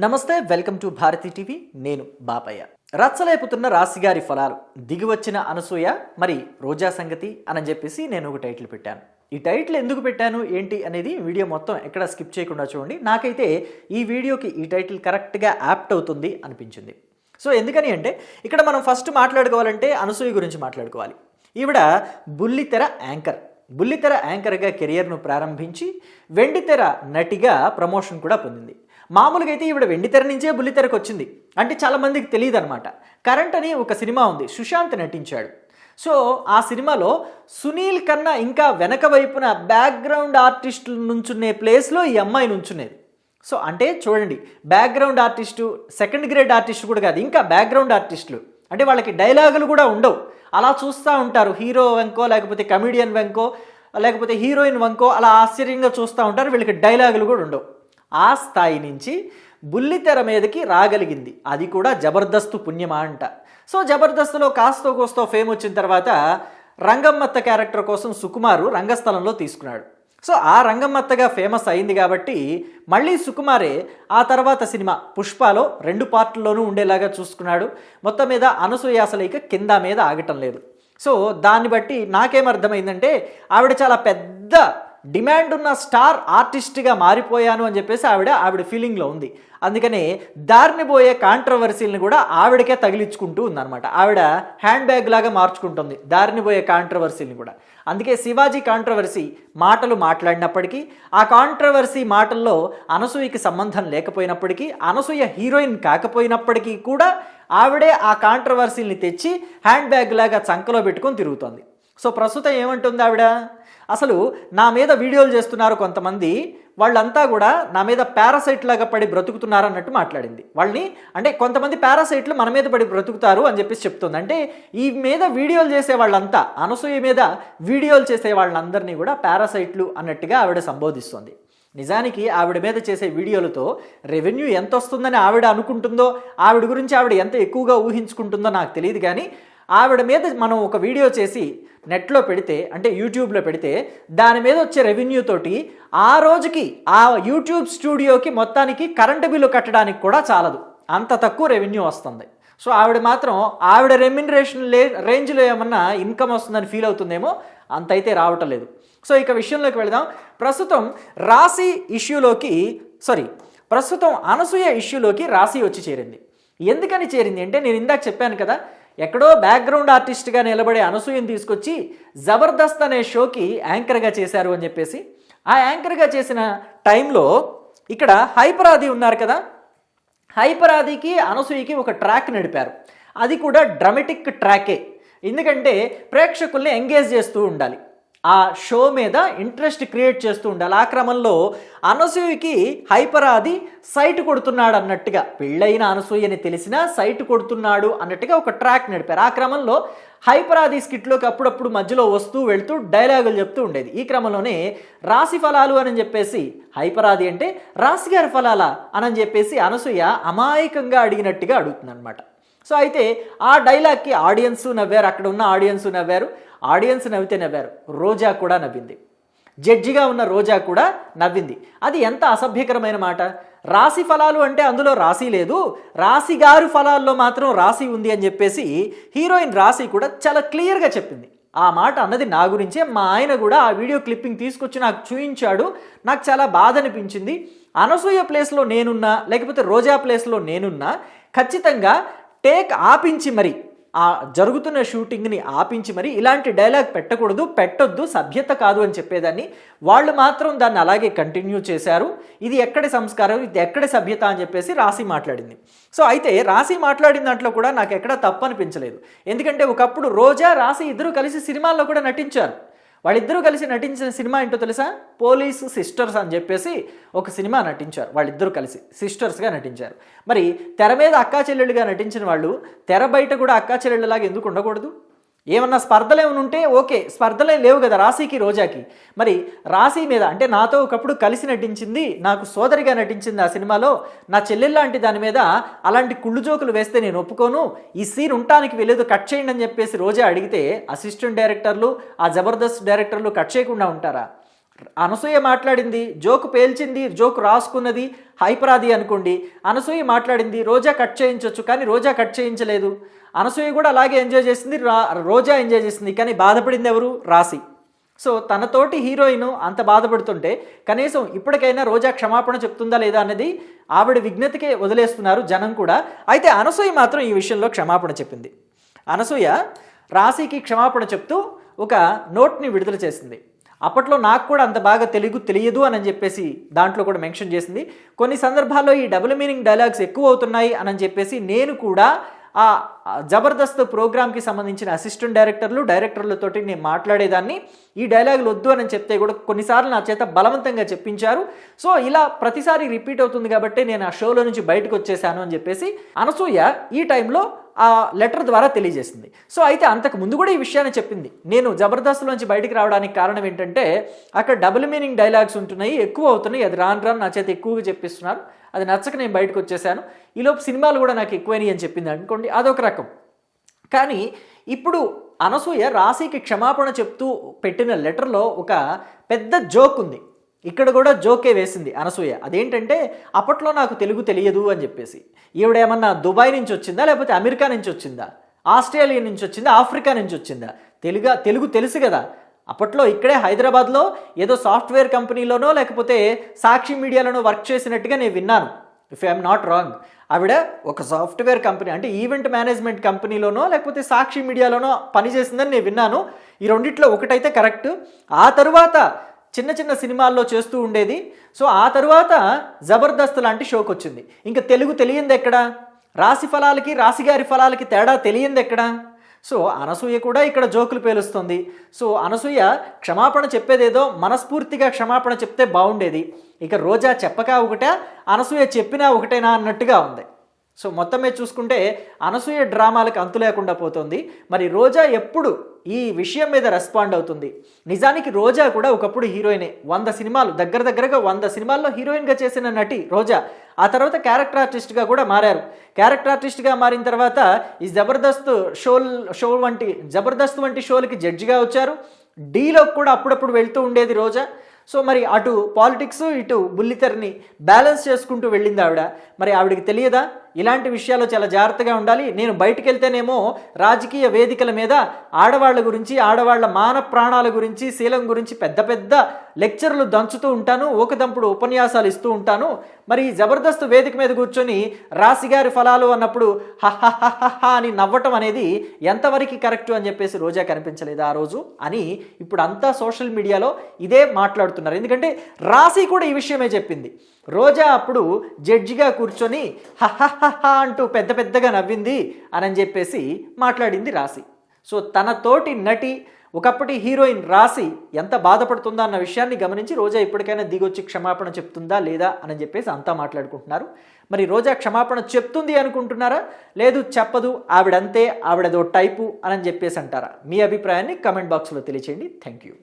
నమస్తే, welcome to Bharati TV. నేను బాపయ్య. రచ్చలేపుతున్న రాశిగారి ఫలాలు, దిగివచ్చిన అనసూయ, మరి రోజా సంగతి అని చెప్పేసి నేను ఒక టైటిల్ పెట్టాను. ఈ టైటిల్ ఎందుకు పెట్టాను ఏంటి అనేది వీడియో మొత్తం ఎక్కడ స్కిప్ చేయకుండా చూడండి. నాకైతే ఈ వీడియోకి ఈ టైటిల్ కరెక్ట్గా యాప్ట్ అవుతుంది అనిపించింది. సో ఎందుకని అంటే ఇక్కడ మనం ఫస్ట్ మాట్లాడుకోవాలంటే అనసూయ గురించి మాట్లాడుకోవాలి. ఈవిడ బుల్లితెర యాంకర్. బుల్లితెర యాంకర్గా కెరియర్ను ప్రారంభించి వెండితెర నటిగా ప్రమోషన్ కూడా పొందింది. మామూలుగా అయితే ఈవిడ వెండితెర నుంచే బుల్లితెరకు వచ్చింది అంటే చాలామందికి తెలియదు అనమాట. కరెంట్ అని ఒక సినిమా ఉంది, సుశాంత్ నటించాడు. సో ఆ సినిమాలో సునీల్ కన్నా ఇంకా వెనక వైపున బ్యాక్గ్రౌండ్ ఆర్టిస్టులు నుంచునే ప్లేస్లో ఈ అమ్మాయి నుంచునేది. సో అంటే చూడండి, background artist, second grade artist కూడా కాదు, ఇంకా బ్యాక్గ్రౌండ్ ఆర్టిస్టులు అంటే వాళ్ళకి డైలాగులు కూడా ఉండవు. అలా చూస్తూ ఉంటారు, హీరో వెంకో లేకపోతే కమెడియన్ వెంకో లేకపోతే హీరోయిన్ వంకో అలా ఆశ్చర్యంగా చూస్తూ ఉంటారు. వీళ్ళకి డైలాగులు కూడా ఉండవు. ఆ స్థాయి నుంచి బుల్లితెర మీదకి రాగలిగింది, అది కూడా జబర్దస్త్ పుణ్యమా అంట. సో జబర్దస్త్లో కాస్తో కోస్తో ఫేమ్ వచ్చిన తర్వాత రంగమ్మత్త క్యారెక్టర్ కోసం సుకుమారు రంగస్థలంలో తీసుకున్నాడు. సో ఆ రంగమ్మత్తగా ఫేమస్ అయింది కాబట్టి మళ్ళీ సుకుమారే ఆ తర్వాత సినిమా పుష్పలో 2 పార్ట్ల్లోనూ ఉండేలాగా చూసుకున్నాడు. మొత్తం మీద అనసూయ అసలు ఇక కింద మీద ఆగటం లేదు. సో దాన్ని బట్టి నాకేమర్థమైందంటే ఆవిడ చాలా పెద్ద డిమాండ్ ఉన్న స్టార్ ఆర్టిస్ట్గా మారిపోయాను అని చెప్పేసి ఆవిడ ఫీలింగ్లో ఉంది. అందుకనే దారిని పోయే కాంట్రవర్సీలను కూడా ఆవిడకే తగిలించుకుంటూ ఉందన్నమాట. ఆవిడ హ్యాండ్ బ్యాగ్ లాగా మార్చుకుంటుంది దారిని పోయే కాంట్రవర్సీని కూడా. అందుకే శివాజీ కాంట్రవర్సీ మాటలు మాట్లాడినప్పటికీ, ఆ కాంట్రవర్సీ మాటల్లో అనసూయకి సంబంధం లేకపోయినప్పటికీ, అనసూయ హీరోయిన్ కాకపోయినప్పటికీ కూడా ఆవిడే ఆ కాంట్రవర్సీని తెచ్చి హ్యాండ్ బ్యాగ్ లాగా చంకలో పెట్టుకొని తిరుగుతోంది. సో ప్రస్తుతం ఏమంటుంది ఆవిడ, అసలు నా మీద వీడియోలు చేస్తున్నారు కొంతమంది, వాళ్ళంతా కూడా నా మీద పారాసైట్ లాగా పడి బ్రతుకుతున్నారు అన్నట్టు మాట్లాడింది. వాళ్ళని అంటే కొంతమంది పారాసైట్లు మన మీద పడి బ్రతుకుతారు అని చెప్పేసి చెప్తుంది. అంటే ఈ మీద వీడియోలు చేసే వాళ్ళంతా, అనసూయ మీద వీడియోలు చేసే వాళ్ళందరినీ కూడా పారాసైట్లు అన్నట్టుగా ఆవిడ సంబోధిస్తుంది. నిజానికి ఆవిడ మీద చేసే వీడియోలతో రెవెన్యూ ఎంత వస్తుందని ఆవిడ అనుకుంటుందో, ఆవిడ గురించి ఆవిడ ఎంత ఎక్కువగా ఊహించుకుంటుందో నాకు తెలియదు. కానీ ఆవిడ మీద మనం ఒక వీడియో చేసి నెట్లో పెడితే, అంటే యూట్యూబ్లో పెడితే, దాని మీద వచ్చే రెవెన్యూ తోటి ఆ రోజుకి ఆ యూట్యూబ్ స్టూడియోకి మొత్తానికి కరెంటు బిల్లు కట్టడానికి కూడా చాలదు, అంత తక్కువ రెవెన్యూ వస్తుంది. సో ఆవిడ మాత్రం ఆవిడ రెమ్యునరేషన్ రేంజ్లో ఏమన్నా ఇన్కమ్ వస్తుందని ఫీల్ అవుతుందేమో, అంత అయితే రావటం లేదు. సో ఇక విషయంలోకి వెళదాం. ప్రస్తుతం అనసూయ ఇష్యూలోకి రాశి వచ్చి చేరింది. ఎందుకని చేరింది అంటే, నేను ఇందాక చెప్పాను కదా, ఎక్కడో బ్యాక్గ్రౌండ్ ఆర్టిస్ట్గా నిలబడే అనసూయని తీసుకొచ్చి జబర్దస్త్ అనే షోకి యాంకర్గా చేశారు అని చెప్పేసి, ఆ యాంకర్గా చేసిన టైంలో ఇక్కడ హైపర్ ఆది ఉన్నారు కదా, హైపర్ ఆదికి అనసూయకి ఒక ట్రాక్ నడిపారు. అది కూడా డ్రామాటిక్ ట్రాకే. ఎందుకంటే ప్రేక్షకుల్ని ఎంగేజ్ చేస్తూ ఉండాలి, ఆ షో మీద ఇంట్రెస్ట్ క్రియేట్ చేస్తూ ఉండాలి. ఆ క్రమంలో అనసూయకి హైపర్ ఆది సైట్ కొడుతున్నాడు అన్నట్టుగా, పెళ్ళైన అనసూయని తెలిసినా సైట్ కొడుతున్నాడు అన్నట్టుగా ఒక ట్రాక్ నడిపారు. ఆ క్రమంలో హైపర్ ఆది స్కిట్లోకి అప్పుడప్పుడు మధ్యలో వస్తూ వెళ్తూ డైలాగులు చెప్తూ ఉండేది. ఈ క్రమంలోనే రాశి ఫలాలు అని చెప్పేసి, హైపర్ ఆది అంటే రాశిగారి ఫలాలా అని చెప్పేసి అనసూయ అమాయకంగా అడిగినట్టుగా అడుగుతుంది అనమాట. సో అయితే ఆ డైలాగ్కి ఆడియన్స్ నవ్వారు, అక్కడ ఉన్న ఆడియన్స్ నవ్వారు. ఆడియన్స్ నవ్వితే నవ్వారు, రోజా కూడా నవ్వింది, జడ్జిగా ఉన్న రోజా కూడా నవ్వింది. అది ఎంత అసభ్యకరమైన మాట. రాశి ఫలాలు అంటే అందులో రాశి లేదు, రాశిగారు ఫలాల్లో మాత్రం రాశి ఉంది అని చెప్పేసి హీరోయిన్ రాశి కూడా చాలా క్లియర్గా చెప్పింది. ఆ మాట అన్నది నా గురించే. మా ఆయన కూడా ఆ వీడియో క్లిప్పింగ్ తీసుకొచ్చి నాకు చూపించాడు. నాకు చాలా బాధ అనిపించింది. అనసూయ ప్లేస్లో నేనున్నా, లేకపోతే రోజా ప్లేస్లో నేనున్నా, ఖచ్చితంగా టేక్ ఆపించి మరి, ఆ జరుగుతున్న షూటింగ్ని ఆపించి మరి ఇలాంటి డైలాగ్ పెట్టొద్దు, సభ్యత కాదు అని చెప్పేదాన్ని. వాళ్ళు మాత్రం దాన్ని అలాగే కంటిన్యూ చేశారు. ఇది ఎక్కడి సంస్కారం, ఇది ఎక్కడి సభ్యత అని చెప్పేసి రాశి మాట్లాడింది. సో అయితే రాశి మాట్లాడిన దాంట్లో కూడా నాకు ఎక్కడా తప్పు అనిపించలేదు. ఎందుకంటే ఒకప్పుడు రోజా రాశి ఇద్దరు కలిసి సినిమాల్లో కూడా నటించారు. వాళ్ళిద్దరూ కలిసి నటించిన సినిమా ఏంటో తెలుసా? పోలీస్ సిస్టర్స్ అని చెప్పేసి ఒక సినిమా నటించారు. వాళ్ళిద్దరూ కలిసి సిస్టర్స్గా నటించారు. మరి తెర మీద అక్కా చెల్లెళ్ళుగా నటించిన వాళ్ళు తెర బయట కూడా అక్కా చెల్లెళ్ళలాగా ఎందుకు ఉండకూడదు? ఏమన్నా స్పర్ధలు ఏమైనా ఉంటే ఓకే, స్పర్ధలే లేవు కదా రాశికి రోజాకి. మరి రాశి మీద అంటే నాతో ఒకప్పుడు కలిసి నటించింది, నాకు సోదరిగా నటించింది ఆ సినిమాలో, నా చెల్లెల్లాంటి దాని మీద అలాంటి కుళ్ళు జోకులు వేస్తే నేను ఒప్పుకోను, ఈ సీన్ ఉండటానికి వెళ్ళేది, కట్ చేయండి అని చెప్పేసి రోజా అడిగితే అసిస్టెంట్ డైరెక్టర్లు, ఆ జబర్దస్త్ డైరెక్టర్లు కట్ చేయకుండా ఉంటారా? అనసూయ మాట్లాడింది, జోకు పేల్చింది, జోకు రాసుకున్నది హైపరాది అనుకోండి. అనసూయ మాట్లాడింది, రోజా కట్ చేయించవచ్చు, కానీ రోజా కట్ చేయించలేదు. అనసూయ కూడా అలాగే ఎంజాయ్ చేసింది, రోజా ఎంజాయ్ చేసింది, కానీ బాధపడింది ఎవరు? రాశి. సో తనతోటి హీరోయిన్ అంత బాధపడుతుంటే కనీసం ఇప్పటికైనా రోజా క్షమాపణ చెప్తుందా లేదా అన్నది ఆవిడ విజ్ఞతకే వదిలేస్తున్నారు జనం కూడా. అయితే అనసూయ మాత్రం ఈ విషయంలో క్షమాపణ చెప్పింది. అనసూయ రాశికి క్షమాపణ చెప్తూ ఒక నోట్ని విడుదల చేసింది. అప్పట్లో నాకు కూడా అంత బాగా తెలుగు తెలియదు అని చెప్పేసి దాంట్లో కూడా మెన్షన్ చేసింది. కొన్ని సందర్భాల్లో ఈ డబుల్ మీనింగ్ డైలాగ్స్ ఎక్కువ అవుతున్నాయి అని చెప్పేసి నేను కూడా ఆ జబర్దస్త్ ప్రోగ్రామ్కి సంబంధించిన అసిస్టెంట్ డైరెక్టర్లతోటి నేను మాట్లాడేదాన్ని. ఈ డైలాగులు వద్దు అని చెప్తే కూడా కొన్నిసార్లు నా చేత బలవంతంగా చెప్పించారు. సో ఇలా ప్రతిసారి రిపీట్ అవుతుంది కాబట్టి నేను ఆ షోలో నుంచి బయటకు వచ్చేసాను అని చెప్పేసి అనసూయ ఈ టైంలో ఆ లెటర్ ద్వారా తెలియజేసింది. సో అయితే అంతకు ముందు కూడా ఈ విషయాన్ని చెప్పింది. నేను జబర్దస్త్లోంచి బయటికి రావడానికి కారణం ఏంటంటే అక్కడ డబుల్ మీనింగ్ డైలాగ్స్ ఉంటున్నాయి, ఎక్కువ అవుతున్నాయి, అది రాను నా చేత ఎక్కువగా చెప్పిస్తున్నారు, అది నచ్చక నేను బయటకు వచ్చేసాను, ఈలోపు సినిమాలు కూడా నాకు ఎక్కువైనాయి అని చెప్పింది అనుకోండి, అదొక రకం. కానీ ఇప్పుడు అనసూయ రాశికి క్షమాపణ చెప్తూ పెట్టిన లెటర్లో ఒక పెద్ద జోక్ ఉంది. ఇక్కడ కూడా జోకే వేసింది అనసూయ. అదేంటంటే అప్పట్లో నాకు తెలుగు తెలియదు అని చెప్పేసి. ఈవిడేమన్నా దుబాయ్ నుంచి వచ్చిందా, లేకపోతే అమెరికా నుంచి వచ్చిందా, ఆస్ట్రేలియా నుంచి వచ్చిందా, ఆఫ్రికా నుంచి వచ్చిందా? తెలుగు తెలుసు కదా. అప్పట్లో ఇక్కడే హైదరాబాద్లో ఏదో సాఫ్ట్వేర్ కంపెనీలోనో లేకపోతే సాక్షి మీడియాలోనో వర్క్ చేసినట్టుగా నేను విన్నాను, ఇఫ్ ఐఎమ్ నాట్ రాంగ్. ఆవిడ ఒక సాఫ్ట్వేర్ కంపెనీ అంటే ఈవెంట్ మేనేజ్మెంట్ కంపెనీలోనో లేకపోతే సాక్షి మీడియాలోనో పనిచేసిందని నేను విన్నాను. ఈ రెండిట్లో ఒకటైతే కరెక్ట్. ఆ తరువాత చిన్న చిన్న సినిమాల్లో చేస్తూ ఉండేది. సో ఆ తరువాత జబర్దస్త్ లాంటి షోకి వచ్చింది. ఇంకా తెలుగు తెలియంది ఎక్కడ? రాశి ఫలాలకి రాశిగారి ఫలాలకి తేడా తెలియంది ఎక్కడ? సో అనసూయ కూడా ఇక్కడ జోకులు పేలుస్తుంది. సో అనసూయ క్షమాపణ చెప్పేదేదో మనస్ఫూర్తిగా క్షమాపణ చెప్తే బాగుండేది. ఇక రోజా చెప్పక ఒకటే, అనసూయ చెప్పినా ఒకటేనా అన్నట్టుగా ఉంది. సో మొత్తం మీద చూసుకుంటే అనసూయ డ్రామాలకు అంతు లేకుండా పోతుంది. మరి రోజా ఎప్పుడు ఈ విషయం మీద రెస్పాండ్ అవుతుంది? నిజానికి రోజా కూడా ఒకప్పుడు హీరోయినే. 100 సినిమాలు దగ్గరగా 100 సినిమాల్లో హీరోయిన్గా చేసిన నటి రోజా. ఆ తర్వాత క్యారెక్టర్ ఆర్టిస్ట్గా కూడా మారారు. క్యారెక్టర్ ఆర్టిస్ట్గా మారిన తర్వాత ఈ జబర్దస్త్ వంటి షోలకి జడ్జిగా వచ్చారు. డీలోకి కూడా అప్పుడప్పుడు వెళ్తూ ఉండేది రోజా. సో మరి అటు పాలిటిక్స్ ఇటు బుల్లితెరని బ్యాలెన్స్ చేసుకుంటూ వెళ్ళింది ఆవిడ. మరి ఆవిడకి తెలియదా ఇలాంటి విషయాల్లో చాలా జాగ్రత్తగా ఉండాలి? నేను బయటికి వెళ్తేనేమో రాజకీయ వేదికల మీద ఆడవాళ్ళ గురించి, ఆడవాళ్ల మాన ప్రాణాల గురించి, శీలం గురించి పెద్ద పెద్ద లెక్చర్లు దంచుతూ ఉంటాను, ఊకదంపుడు ఉపన్యాసాలు ఇస్తూ ఉంటాను. మరి జబర్దస్త్ వేదిక మీద కూర్చొని రాశిగారి ఫలాలు అన్నప్పుడు హహహహ అని నవ్వటం అనేది ఎంతవరకు కరెక్టు అని చెప్పేసి రోజా కనిపించలేదు ఆ రోజు అని ఇప్పుడు అంతా సోషల్ మీడియాలో ఇదే మాట్లాడుతున్నారు. ఎందుకంటే రాశి కూడా ఈ విషయమే చెప్పింది. రోజా అప్పుడు జడ్జిగా కూర్చొని హహహహ అంటూ పెద్దగా నవ్వింది అని చెప్పేసి మాట్లాడింది రాశి. సో తన తోటి నటి ఒకప్పటి హీరోయిన్ రాశి ఎంత బాధపడుతుందా అన్న విషయాన్ని గమనించి రోజా ఇప్పటికైనా దిగొచ్చి క్షమాపణ చెప్తుందా లేదా అని చెప్పేసి అంతా మాట్లాడుకుంటున్నారు. మరి రోజా క్షమాపణ చెప్తుంది అనుకుంటున్నారా? లేదు చెప్పదు, ఆవిడంతే, ఆవిడదో టైపు అని చెప్పేసి అంటారా? మీ అభిప్రాయాన్ని కమెంట్ బాక్స్లో తెలియచేయండి. Thank you.